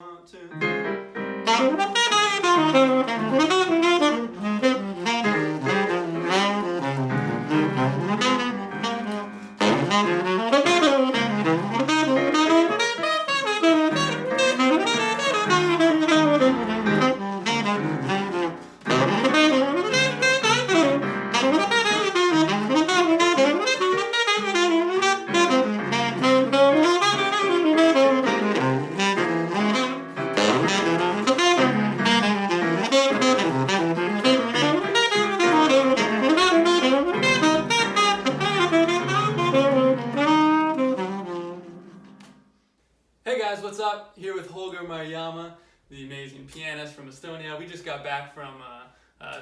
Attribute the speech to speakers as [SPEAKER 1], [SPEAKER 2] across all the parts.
[SPEAKER 1] 1, 2. Hey guys, what's up? Here with Holger Marjamaa, the amazing pianist from Estonia. We just got back from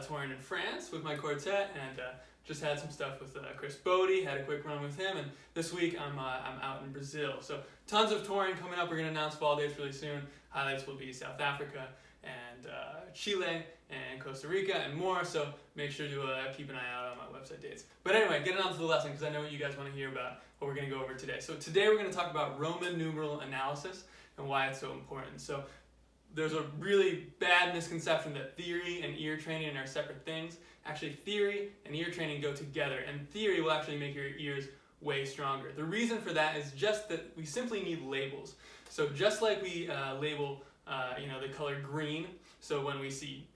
[SPEAKER 1] touring in France with my quartet and just had some stuff with Chris Botti, had a quick run with him, and this week I'm out in Brazil. So tons of touring coming up. We're going to announce fall dates really soon. Highlights will be South Africa and Chile and Costa Rica and more, so make sure to keep an eye out on my website dates. But anyway, getting on to the lesson because I know you guys want to hear about what we're going to go over today. So today we're going to talk about Roman numeral analysis and why it's so important. So there's a really bad misconception that theory and ear training are separate things. Actually, theory and ear training go together, and theory will actually make your ears way stronger. The reason for that is just that we simply need labels. So just like we label the color green, so when we see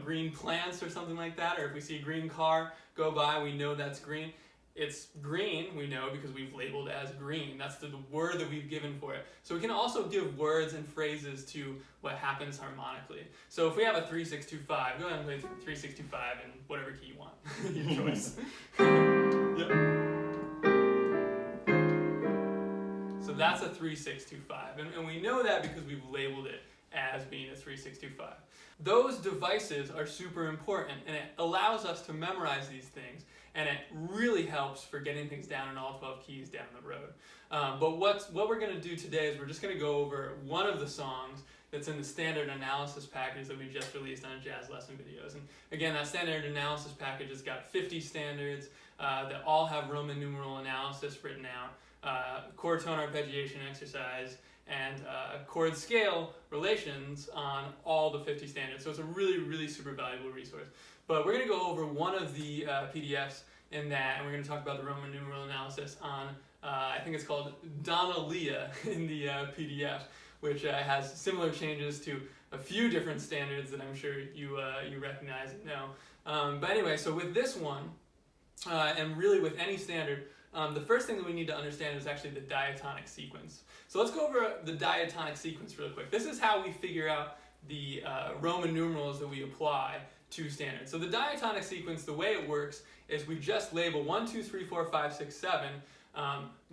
[SPEAKER 1] green plants or something like that, or if we see a green car go by, we know that's green. It's green, we know, because we've labeled it as green. That's the word that we've given for it. So we can also give words and phrases to what happens harmonically. So if we have a 3-6-2-5, go ahead and play 3-6-2-5 in whatever key you want. Your choice. Yep. So that's a 3-6-2-5. And we know that because we've labeled it as being a 3-6-2-5. Those devices are super important, and it allows us to memorize these things, and it really helps for getting things down in all 12 keys down the road. But what we're going to do today is we're just going to go over one of the songs that's in the standard analysis package that we just released on Jazz Lesson Videos. And again, that standard analysis package has got 50 standards that all have Roman numeral analysis written out, chord tone arpeggiation exercise, and chord scale relations on all the 50 standards. So it's a really, really super valuable resource. But we're going to go over one of the PDFs in that, and we're going to talk about the Roman numeral analysis on, I think it's called Donna Leah in the PDF, which has similar changes to a few different standards that I'm sure you recognize and know. But anyway, so with this one, and really with any standard, the first thing that we need to understand is actually the diatonic sequence. So let's go over the diatonic sequence real quick. This is how we figure out the Roman numerals that we apply to standards. So the diatonic sequence, the way it works is we just label 1, 2, 3, 4, 5, 6, 7,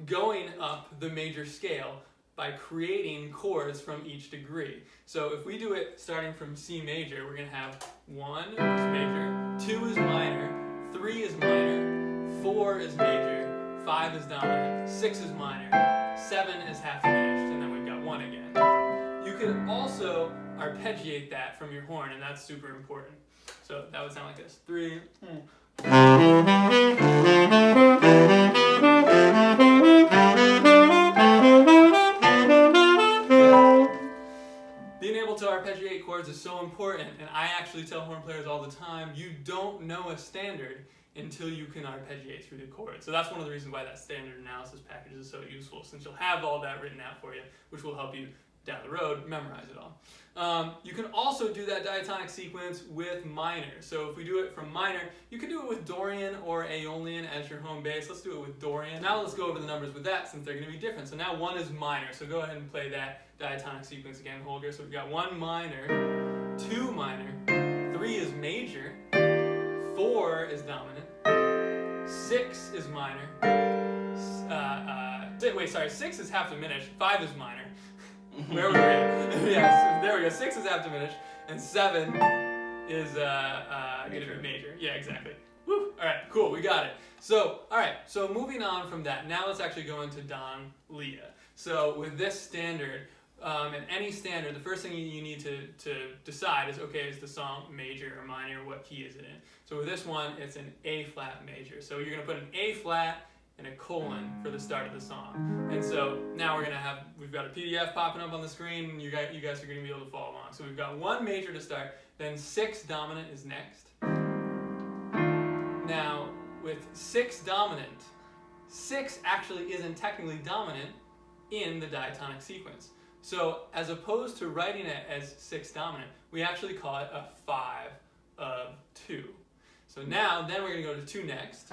[SPEAKER 1] going up the major scale by creating chords from each degree. So if we do it starting from C major, we're going to have 1 is major, 2 is minor, 3 is minor, 4 is major, 5 is dominant, 6 is minor, 7 is half diminished, and then we've got 1 again. You can also arpeggiate that from your horn, and that's super important. So that would sound like this. 3. Being able to arpeggiate chords is so important, and I actually tell horn players all the time, you don't know a standard until you can arpeggiate through the chords. So that's one of the reasons why that standard analysis package is so useful, since you'll have all that written out for you, which will help you down the road memorize it all. You can also do that diatonic sequence with minor. So if we do it from minor, you can do it with Dorian or Aeolian as your home bass. Let's do it with Dorian. Now let's go over the numbers with that since they're going to be different. So now 1 is minor. So go ahead and play that diatonic sequence again, Holger. So we've got 1 minor, 2 minor, 3 is major, 4 is dominant, 6 is minor, 6 is half diminished, 5 is minor. Where were we at? Yeah, so there we go. 6 is half diminished, and 7 is going to be major. Yeah, exactly. Woo! All right, cool. We got it. So, all right. So moving on from that, now let's actually go into Don Leah. So with this standard, and any standard, the first thing you need to decide is, okay, is the song major or minor? What key is it in? So with this one, it's an A flat major. So you're going to put an A flat and a colon for the start of the song. And so now we've got a PDF popping up on the screen, and you guys are going to be able to follow along. So we've got 1 major to start, then 6 dominant is next. Now, with 6 dominant, 6 actually isn't technically dominant in the diatonic sequence. So as opposed to writing it as 6 dominant, we actually call it a 5 of 2. So now, then we're going to go to 2 next.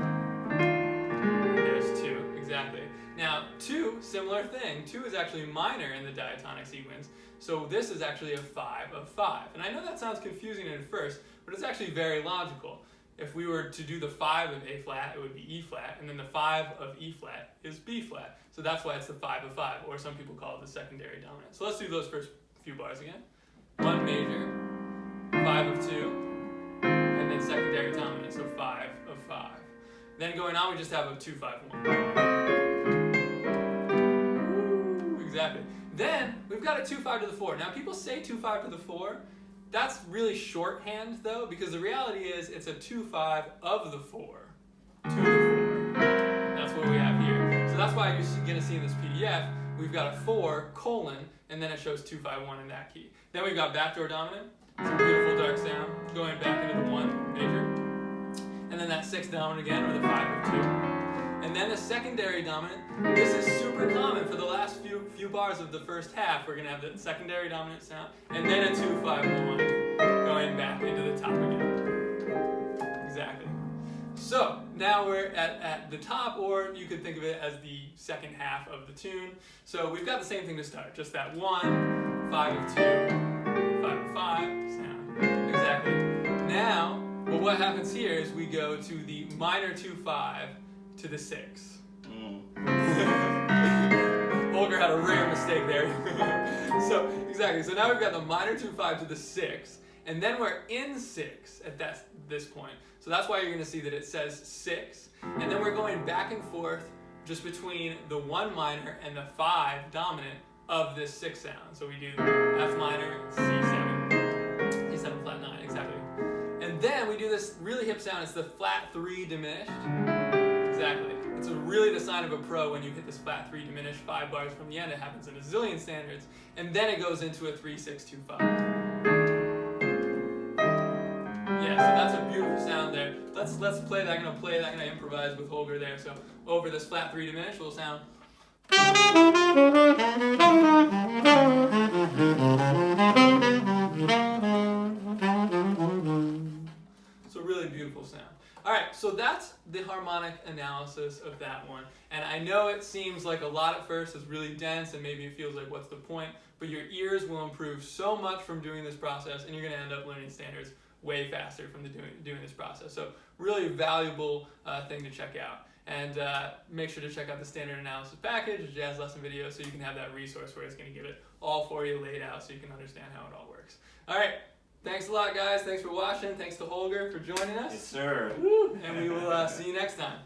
[SPEAKER 1] There's 2, exactly. Now 2, similar thing. 2 is actually minor in the diatonic sequence. So this is actually a 5 of 5. And I know that sounds confusing at first, but it's actually very logical. If we were to do the 5 of A flat, it would be E flat, and then the 5 of E flat is B flat. So that's why it's the 5 of 5, or some people call it the secondary dominant. So let's do those first few bars again. 1 major, 5 of 2, and then secondary dominant, so 5 of 5. Then going on, we just have a 2, 5, 1. Woo, exactly. Then we've got a 2, 5 to the 4. Now people say 2, 5 to the 4. That's really shorthand though, because the reality is it's a 2, 5 of the 4. 2 to the 4. That's what we have here. So that's why you're going to see in this PDF, we've got a 4 colon, and then it shows 2, 5, 1 in that key. Then we've got backdoor dominant. It's a beautiful dark sound going back into the 1 major. And then that 6 dominant again, or the 5 of 2. And then the secondary dominant. This is super common for the last few bars of the first half. We're going to have the secondary dominant sound, and then a 2, 5, 1 going back into the top again. Exactly. So now we're at the top, or you could think of it as the second half of the tune. So we've got the same thing to start, just that 1, 5 of 2, 5 of 5 sound. Exactly. Now, but what happens here is we go to the minor 2, 5 to the 6. Holger had a rare mistake there. So exactly. So now we've got the minor 2, 5 to the 6, and then we're in 6 at this point. So that's why you're going to see that it says 6, and then we're going back and forth just between the 1 minor and the 5 dominant of this 6 sound. So we do F minor, C7, C7 flat 9, exactly. And then we do this really hip sound. It's the flat 3 diminished. Exactly. It's really the sign of a pro when you hit this flat 3 diminished 5 bars from the end. It happens in a zillion standards. And then it goes into a 3, 6, 2, 5. Yeah, so that's a beautiful sound there. Let's play that. I'm going to play that. I'm going to improvise with Holger there. So over this flat 3 diminished, we'll sound. It's a really beautiful sound. All right, so that's the harmonic analysis of that one. And I know it seems like a lot at first, it's really dense, and maybe it feels like what's the point, but your ears will improve so much from doing this process, and you're going to end up learning standards way faster from doing this process. So really valuable thing to check out. And make sure to check out the standard analysis package, a jazz lesson video, so you can have that resource where it's going to give it all for you laid out so you can understand how it all works. All right. Thanks a lot, guys. Thanks for watching. Thanks to Holger for joining us.
[SPEAKER 2] Yes, sir.
[SPEAKER 1] Woo. And we will see you next time.